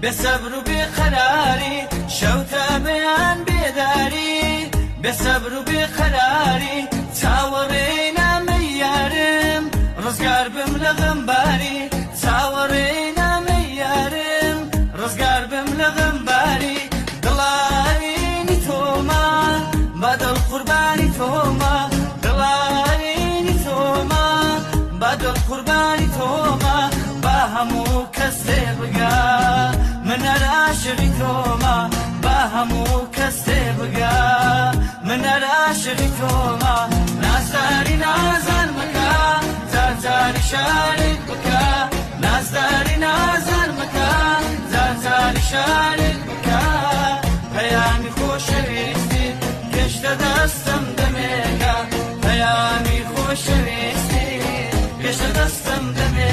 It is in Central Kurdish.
بصبر و بقراری شوتا بیان بیداری بصبر و بقراری چاوەڕێنا مەیارم ڕزگار بم لە غەمباری چاوەڕێنا مەیارم ڕزگار بم لە غەمباری دڵاوینی تۆمە بەدڵ قوربانی تۆمە دڵاوینی تۆمە بەدڵ قوربانی تۆمە با هەموو کەس تێبگا من عاشقی تۆمە با هەموو کەس تێبگا من عاشقی تۆمە نازداری نازان مەکە جار جاری شارێک بکە نازداری نازان مەکە جار جاری شارێک بکە پەیامی خۆشەویستی گەشتە دەستم دەمێگا پەیامی خۆشەویستی گەشتە دەستم دەمێگا